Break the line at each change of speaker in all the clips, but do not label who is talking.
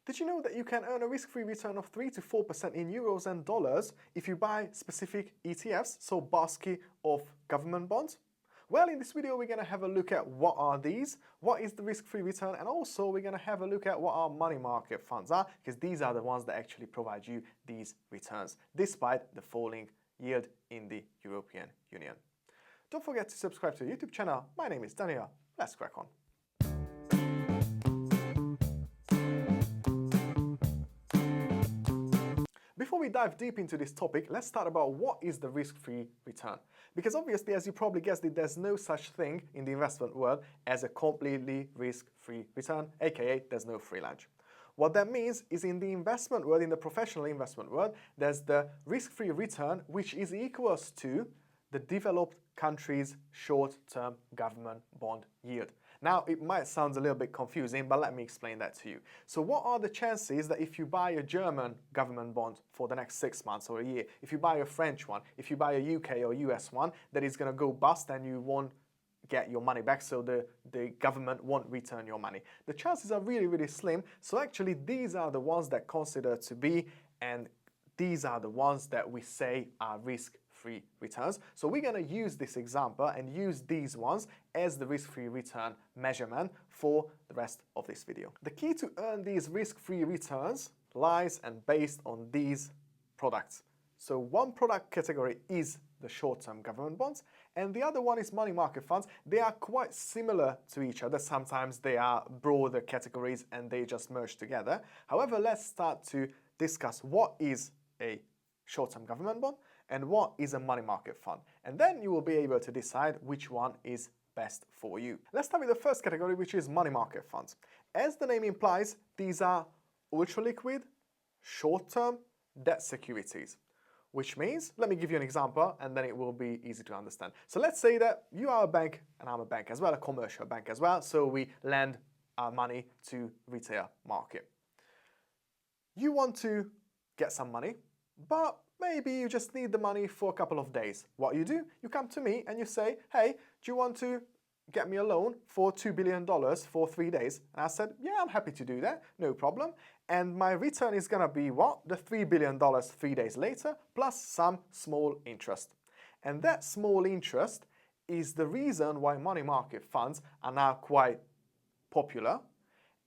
Did you know that you can earn a risk-free return of 3 to 4% in euros and dollars if you buy specific ETFs, so basket of government bonds? Well, in this video we're going to have a look at what are these, what is the risk-free return, and also we're going to have a look at what our money market funds are, because these are the ones that actually provide you these returns, despite the falling yield in the European Union. Don't forget to subscribe to the YouTube channel. My name is Daniel. Let's crack on. Before we dive deep into this topic, let's start about what is the risk-free return. Because obviously, as you probably guessed it, there's no such thing in the investment world as a completely risk-free return, aka there's no free lunch. What that means is in the investment world, in the professional investment world, there's the risk-free return, which is equals to the developed country's short-term government bond yield. Now, it might sound a little bit confusing, but let me explain that to you. So what are the chances that if you buy a German government bond for the next 6 months or a year, if you buy a French one, if you buy a UK or US one, that is going to go bust and you won't get your money back, so the government won't return your money? The chances are really, really slim. So actually, these are the ones that consider to be, and these are the ones that we say are risk-free returns. So we're going to use this example and use these ones as the risk-free return measurement for the rest of this video. The key to earn these risk-free returns lies and based on these products. So one product category is the short-term government bonds, and the other one is money market funds. They are quite similar to each other. Sometimes they are broader categories and they just merge together. However, let's start to discuss what is a short-term government bond and what is a money market fund. And then you will be able to decide which one is best for you. Let's start with the first category, which is money market funds. As the name implies, these are ultra-liquid, short-term debt securities. Which means, let me give you an example and then it will be easy to understand. So let's say that you are a bank and I'm a bank as well, a commercial bank as well. So we lend our money to retail market. You want to get some money, but maybe you just need the money for a couple of days. What you do, you come to me and you say, hey, do you want to get me a loan for $2 billion for 3 days? And I said, yeah, I'm happy to do that, no problem. And my return is gonna be what? The $3 billion 3 days later, plus some small interest. And that small interest is the reason why money market funds are now quite popular,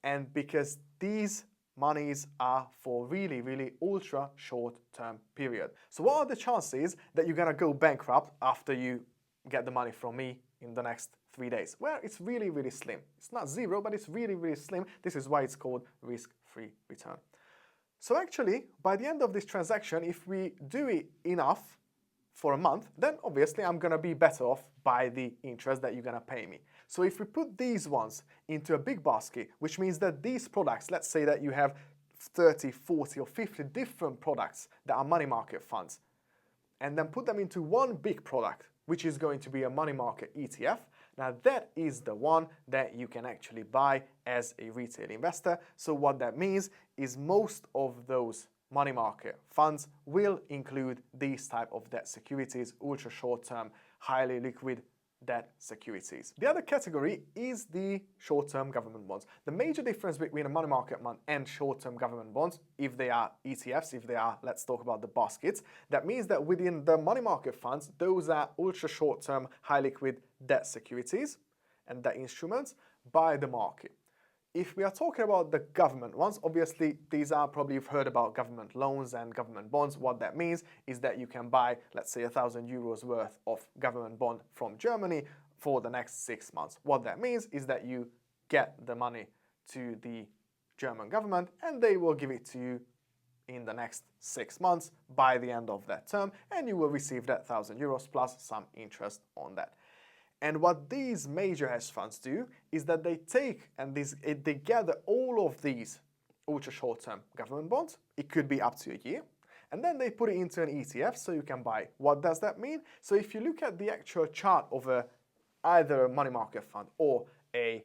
and because these monies are for really, really ultra short-term period. So what are the chances that you're gonna go bankrupt after you get the money from me in the next 3 days? Well, it's really, really slim. It's not zero, but it's really, really slim. This is why it's called risk-free return. So actually, by the end of this transaction, if we do it enough for a month, then obviously I'm gonna be better off by the interest that you're gonna pay me. So if we put these ones into a big basket, which means that these products, let's say that you have 30, 40 or 50 different products that are money market funds, and then put them into one big product, which is going to be a money market ETF, now that is the one that you can actually buy as a retail investor. So what that means is most of those money market funds will include these type of debt securities, ultra short-term, highly liquid debt securities. The other category is the short-term government bonds. The major difference between a money market fund and short-term government bonds, if they are ETFs, if they are, let's talk about the baskets, that means that within the money market funds, those are ultra short-term, high liquid debt securities and debt instruments by the market. If we are talking about the government ones, obviously these are, probably you've heard about government loans and government bonds. What that means is that you can buy, let's say, €1,000 worth of government bond from Germany for the next 6 months. What that means is that you get the money to the German government and they will give it to you in the next 6 months by the end of that term, and you will receive that €1,000 plus some interest on that. And what these major hedge funds do is that they take and they gather all of these ultra short-term government bonds. It could be up to a year. And then they put it into an ETF so you can buy. What does that mean? So if you look at the actual chart of either a money market fund or a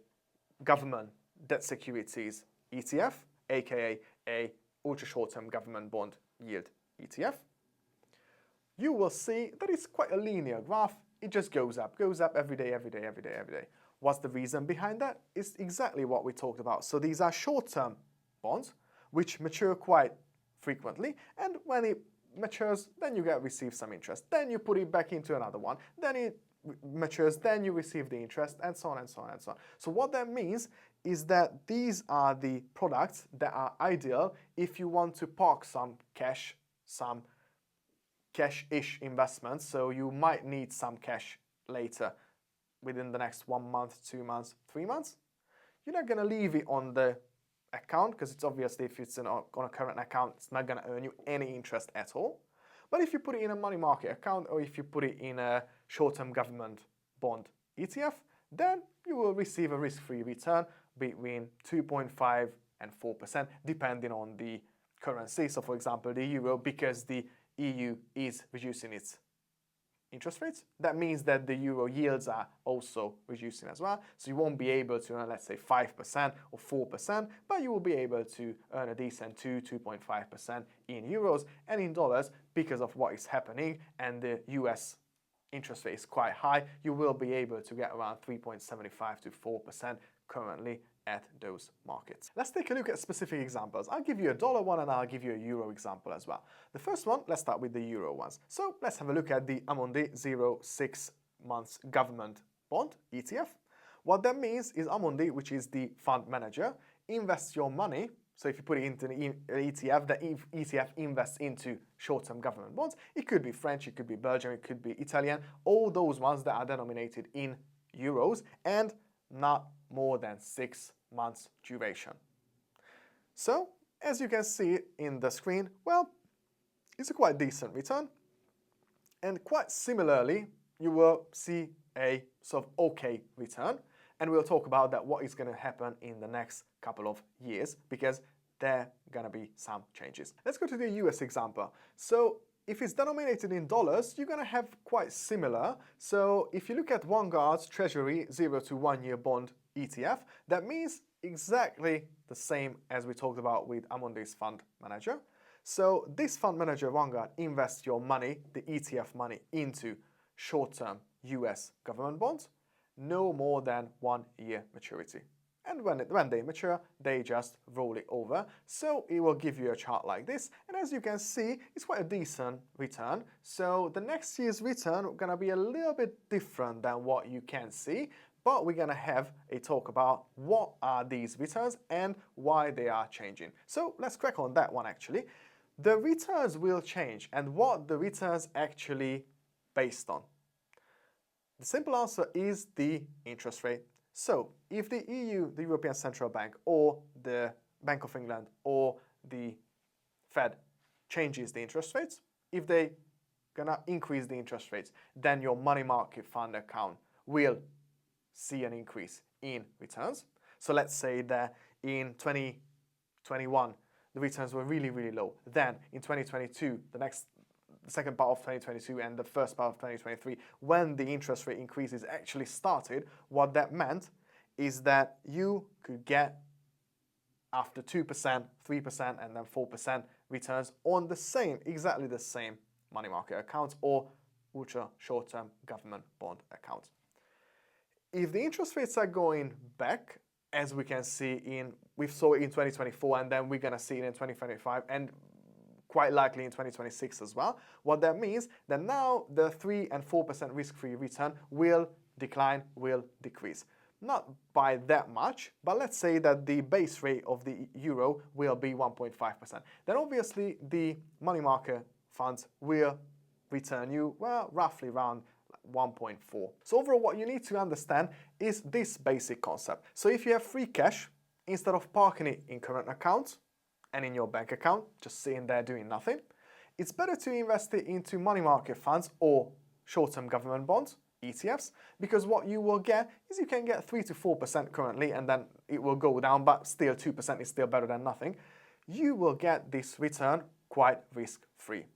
government debt securities ETF, aka a ultra short-term government bond yield ETF, you will see that it's quite a linear graph. It just goes up every day, every day, every day, every day. What's the reason behind that? It's exactly what we talked about. So these are short-term bonds, which mature quite frequently, and when it matures, then you receive some interest. Then you put it back into another one, then it matures, then you receive the interest, and so on and so on and so on. So what that means is that these are the products that are ideal if you want to park some cash-ish investments, so you might need some cash later within the next 1 month, 2 months, 3 months. You're not going to leave it on the account because it's obviously, if it's on a current account, it's not going to earn you any interest at all. But if you put it in a money market account, or if you put it in a short-term government bond ETF, then you will receive a risk-free return between 2.5 and 4%, depending on the currency. So for example, the euro, because the EU is reducing its interest rates, that means that the euro yields are also reducing as well. So you won't be able to earn, let's say, 5% or 4%, but you will be able to earn a decent 2.5% in euros, and in dollars, because of what is happening and the US interest rate is quite high, you will be able to get around 3.75 to 4% currently at those markets. Let's take a look at specific examples. I'll give you a dollar one and I'll give you a euro example as well. The first one, let's start with the euro ones. So let's have a look at the Amundi 0.6 months government bond ETF. What that means is Amundi, which is the fund manager, invests your money. So if you put it into an ETF, the ETF invests into short-term government bonds. It could be French, it could be Belgian, it could be Italian, all those ones that are denominated in euros and not more than 6 months duration. So, as you can see in the screen, well, it's a quite decent return. And quite similarly, you will see a sort of okay return. And we'll talk about that, what is going to happen in the next couple of years, because there are going to be some changes. Let's go to the US example. So if it's denominated in dollars, you're going to have quite similar. So if you look at Vanguard's Treasury 0 to 1 year bond ETF, that means exactly the same as we talked about with Amundi's fund manager. So this fund manager, Vanguard, invests your money, the ETF money, into short-term US government bonds, no more than 1 year maturity. And when they mature, they just roll it over. So it will give you a chart like this. And as you can see, it's quite a decent return. So the next year's return is going to be a little bit different than what you can see. But we're going to have a talk about what are these returns and why they are changing. So let's crack on that one actually. The returns will change, and what the returns actually based on. The simple answer is the interest rate. So if the EU, the European Central Bank, or the Bank of England, or the Fed changes the interest rates, if they gonna increase the interest rates, then your money market fund account will see an increase in returns. So let's say that in 2021, the returns were really, really low. Then in 2022, the second part of 2022 and the first part of 2023, when the interest rate increases actually started, what that meant is that you could get after 2%, 3%, and then 4% returns on the same, exactly the same money market accounts or ultra short-term government bond accounts. If the interest rates are going back, as we can see we saw it in 2024, and then we're going to see it in 2025, and quite likely in 2026 as well. What that means, that now the 3 and 4% risk-free return will decline, will decrease. Not by that much, but let's say that the base rate of the euro will be 1.5%. Then obviously the money market funds will return you, well, roughly around 1.4. So overall, what you need to understand is this basic concept. So if you have free cash, instead of parking it in current accounts and in your bank account, just sitting there doing nothing, it's better to invest it into money market funds or short-term government bonds, ETFs, because what you will get is you can get 3 to 4% currently, and then it will go down, but still 2% is still better than nothing. You will get this return quite risk-free.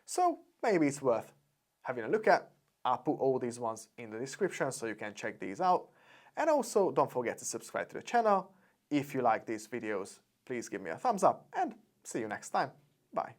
So maybe it's worth having a look at. I'll put all these ones in the description so you can check these out. And also don't forget to subscribe to the channel. If you like these videos, please give me a thumbs up and see you next time. Bye.